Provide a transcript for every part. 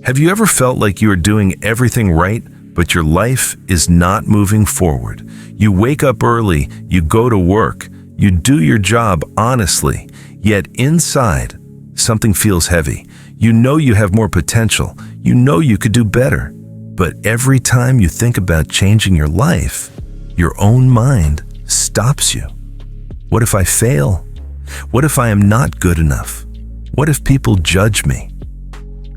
Have you ever felt like you are doing everything right, but your life is not moving forward? You wake up early, you go to work, you do your job honestly, yet inside, something feels heavy. You know you have more potential. You know you could do better. But every time you think about changing your life, your own mind stops you. What if I fail? What if I am not good enough? What if people judge me?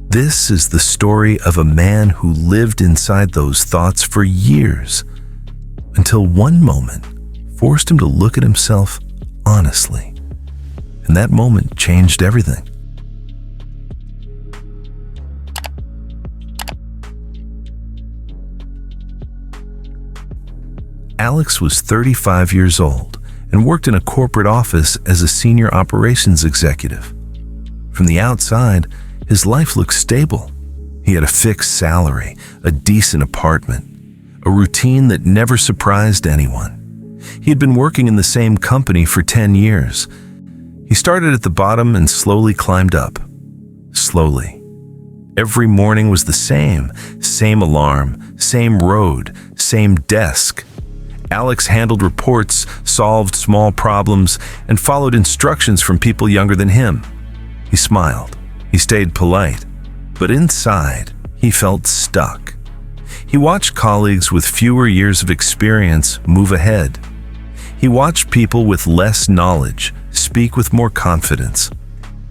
This is the story of a man who lived inside those thoughts for years, until one moment forced him to look at himself honestly. And that moment changed everything. Alex was 35 years old and worked in a corporate office as a senior operations executive. From the outside, his life looked stable. He had a fixed salary, a decent apartment, a routine that never surprised anyone. He had been working in the same company for 10 years. He started at the bottom and slowly climbed up. Slowly. Every morning was the same alarm, same road, same desk. Alex handled reports, solved small problems, and followed instructions from people younger than him. He smiled. He stayed polite. But inside, he felt stuck. He watched colleagues with fewer years of experience move ahead. He watched people with less knowledge speak with more confidence.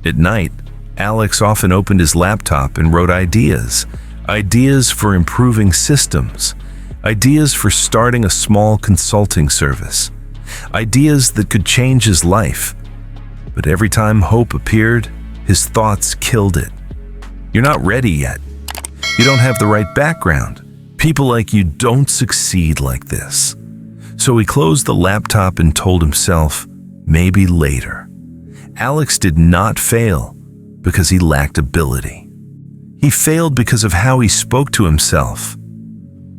At night, Alex often opened his laptop and wrote ideas for improving systems, ideas for starting a small consulting service, ideas that could change his life. But every time hope appeared, his thoughts killed it. You're not ready yet. You don't have the right background. People like you don't succeed like this. So he closed the laptop and told himself, maybe later. Alex did not fail because he lacked ability. He failed because of how he spoke to himself.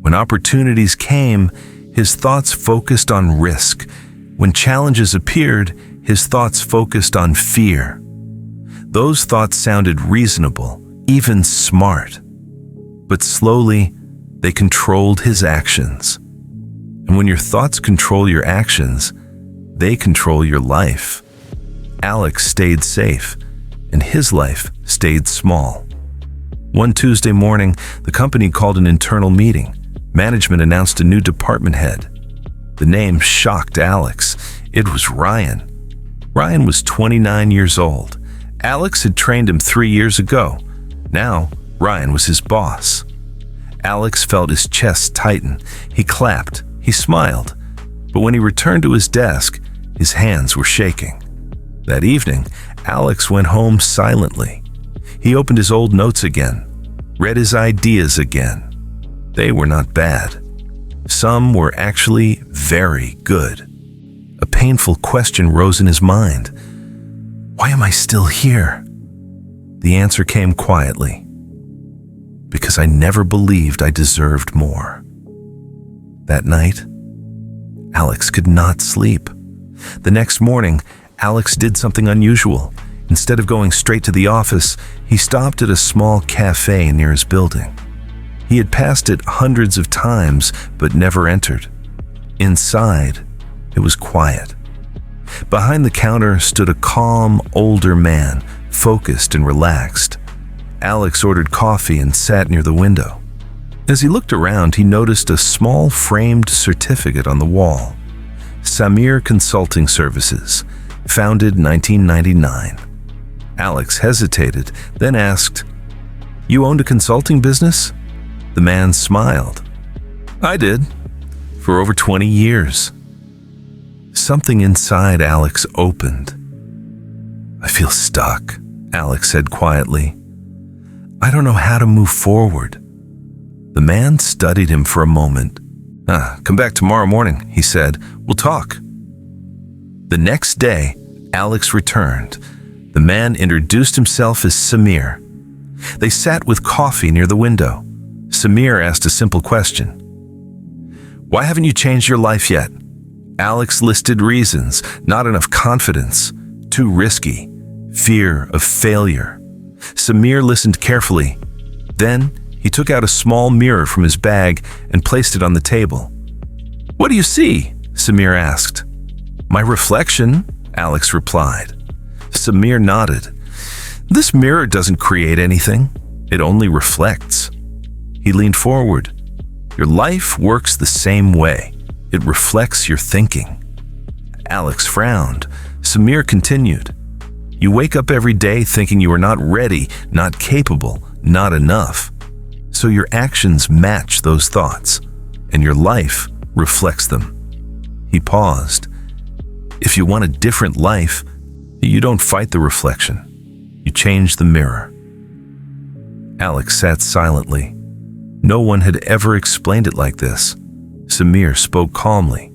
When opportunities came, his thoughts focused on risk. When challenges appeared, his thoughts focused on fear. Those thoughts sounded reasonable, even smart. But slowly, they controlled his actions. And when your thoughts control your actions, they control your life. Alex stayed safe, and his life stayed small. One Tuesday morning, the company called an internal meeting. Management announced a new department head. The name shocked Alex. It was Ryan. Ryan was 29 years old. Alex had trained him 3 years ago. Now, Ryan was his boss. Alex felt his chest tighten. He clapped. He smiled. But when he returned to his desk, his hands were shaking. That evening, Alex went home silently. He opened his old notes again, read his ideas again. They were not bad. Some were actually very good. A painful question rose in his mind. Why am I still here? The answer came quietly. Because I never believed I deserved more. That night, Alex could not sleep. The next morning, Alex did something unusual. Instead of going straight to the office, he stopped at a small cafe near his building. He had passed it hundreds of times, but never entered. Inside, it was quiet. Behind the counter stood a calm, older man, focused and relaxed. Alex ordered coffee and sat near the window. As he looked around, he noticed a small framed certificate on the wall. Samir Consulting Services, founded 1999. Alex hesitated, then asked, "You owned a consulting business?" The man smiled. "I did, for over 20 years. Something inside Alex opened. "I feel stuck," Alex said quietly. "I don't know how to move forward." The man studied him for a moment. "Come back tomorrow morning," he said. "We'll talk." The next day, Alex returned. The man introduced himself as Samir. They sat with coffee near the window. Samir asked a simple question. "Why haven't you changed your life yet?" Alex listed reasons: not enough confidence, too risky, fear of failure. Samir listened carefully. Then he took out a small mirror from his bag and placed it on the table. "What do you see?" Samir asked. "My reflection," Alex replied. Samir nodded. "This mirror doesn't create anything. It only reflects." He leaned forward. "Your life works the same way. It reflects your thinking." Alex frowned. Samir continued. "You wake up every day thinking you are not ready, not capable, not enough. So your actions match those thoughts, and your life reflects them." He paused. "If you want a different life, you don't fight the reflection. You change the mirror." Alex sat silently. No one had ever explained it like this. Samir spoke calmly.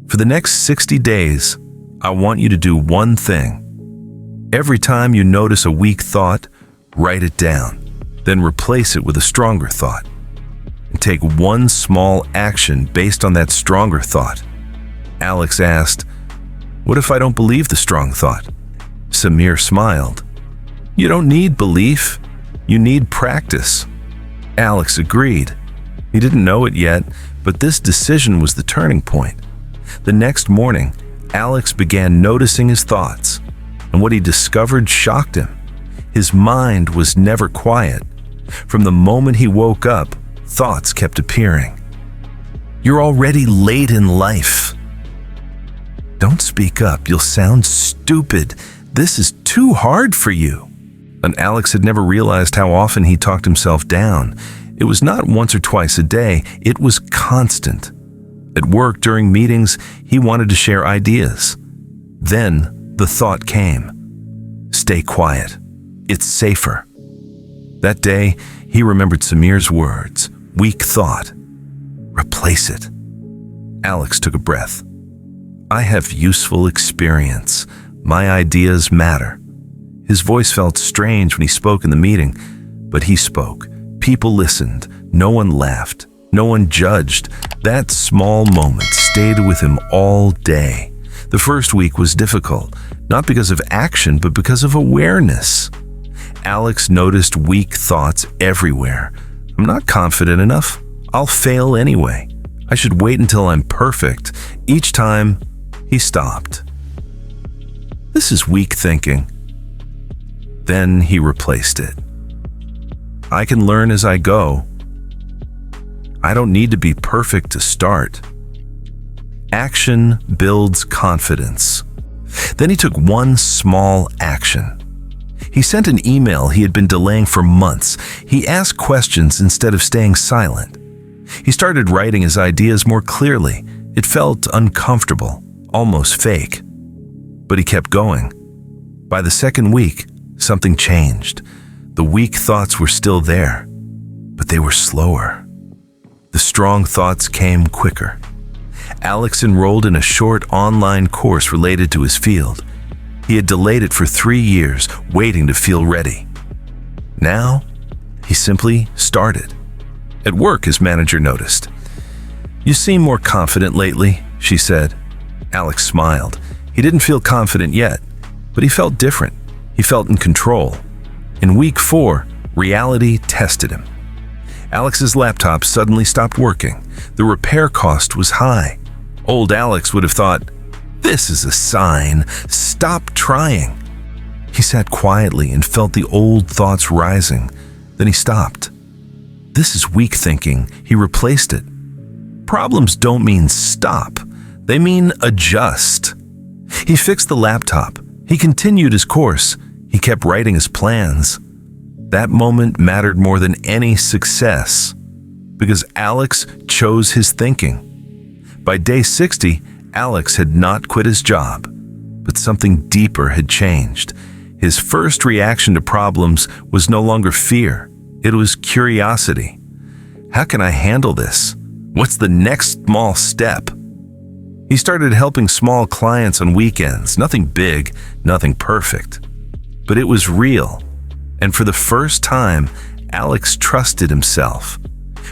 "For the next 60 days, I want you to do one thing. Every time you notice a weak thought, write it down, then replace it with a stronger thought. And take one small action based on that stronger thought." Alex asked, "What if I don't believe the strong thought?" Samir smiled. "You don't need belief, you need practice." Alex agreed. He didn't know it yet, but this decision was the turning point. The next morning, Alex began noticing his thoughts, and what he discovered shocked him. His mind was never quiet. From the moment he woke up, thoughts kept appearing. "You're already late in life." "Don't speak up, you'll sound stupid. This is too hard for you." And Alex had never realized how often he talked himself down. It was not once or twice a day, it was constant. At work, during meetings, he wanted to share ideas. Then the thought came, "Stay quiet. It's safer." That day, he remembered Samir's words, "Weak thought. Replace it." Alex took a breath. "I have useful experience. My ideas matter." His voice felt strange when he spoke in the meeting, but he spoke. People listened. No one laughed. No one judged. That small moment stayed with him all day. The first week was difficult, not because of action, but because of awareness. Alex noticed weak thoughts everywhere. "I'm not confident enough. I'll fail anyway. I should wait until I'm perfect." Each time, he stopped. "This is weak thinking." Then he replaced it. "I can learn as I go. I don't need to be perfect to start." Action builds confidence. Then he took one small action. He sent an email he had been delaying for months. He asked questions instead of staying silent. He started writing his ideas more clearly. It felt uncomfortable, almost fake. But he kept going. By the second week, something changed. The weak thoughts were still there, but they were slower. The strong thoughts came quicker. Alex enrolled in a short online course related to his field. He had delayed it for 3 years, waiting to feel ready. Now, he simply started. At work, his manager noticed. "You seem more confident lately," she said. Alex smiled. He didn't feel confident yet, but he felt different. He felt in control. In week 4, reality tested him. Alex's laptop suddenly stopped working. The repair cost was high. Old Alex would have thought, "This is a sign. Stop trying." He sat quietly and felt the old thoughts rising. Then he stopped. "This is weak thinking." He replaced it. Problems don't mean stop. They mean adjust. He fixed the laptop. He continued his course. He kept writing his plans. That moment mattered more than any success, because Alex chose his thinking. By day 60, Alex had not quit his job, but something deeper had changed. His first reaction to problems was no longer fear. It was curiosity. How can I handle this? What's the next small step? He started helping small clients on weekends. Nothing big, nothing perfect. But it was real. And for the first time, Alex trusted himself.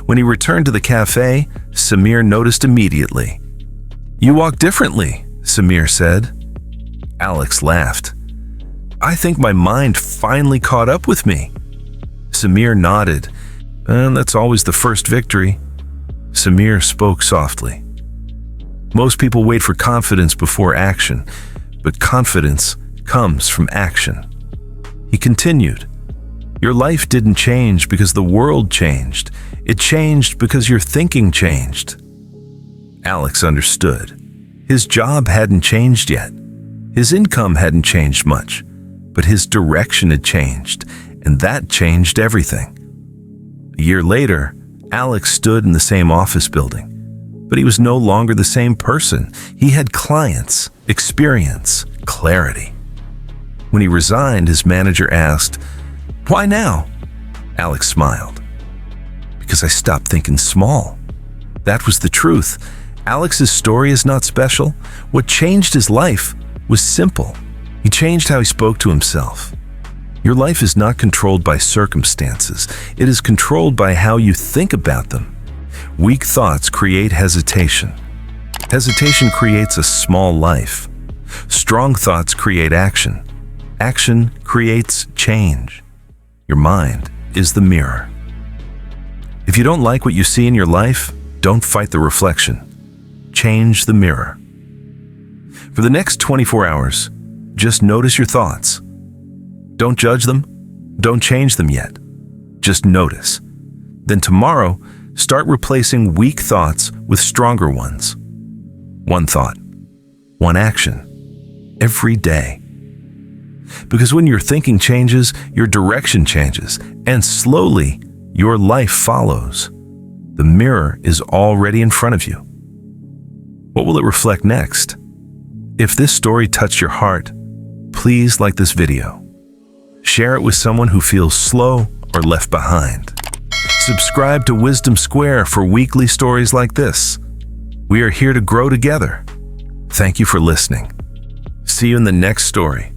When he returned to the cafe, Samir noticed immediately. "You walk differently," Samir said. Alex laughed. "I think my mind finally caught up with me." Samir nodded. And that's always the first victory. Samir spoke softly. Most people wait for confidence before action, but confidence comes from action. He continued, your life didn't change because the world changed. It changed because your thinking changed. Alex understood. His job hadn't changed yet. His income hadn't changed much, but his direction had changed, and that changed everything. A year later, Alex stood in the same office building, but he was no longer the same person. He had clients, experience, clarity. When he resigned, his manager asked, "Why now?" Alex smiled. "Because I stopped thinking small." That was the truth. Alex's story is not special. What changed his life was simple. He changed how he spoke to himself. Your life is not controlled by circumstances. It is controlled by how you think about them. Weak thoughts create hesitation. Hesitation creates a small life. Strong thoughts create action. Action creates change. Your mind is the mirror. If you don't like what you see in your life, don't fight the reflection. Change the mirror. For the next 24 hours, just notice your thoughts. Don't judge them. Don't change them yet. Just notice. Then tomorrow, start replacing weak thoughts with stronger ones. One thought, one action, every day. Because when your thinking changes, your direction changes, and slowly, your life follows. The mirror is already in front of you. What will it reflect next? If this story touched your heart, please like this video. Share it with someone who feels slow or left behind. Subscribe to Wisdom Square for weekly stories like this. We are here to grow together. Thank you for listening. See you in the next story.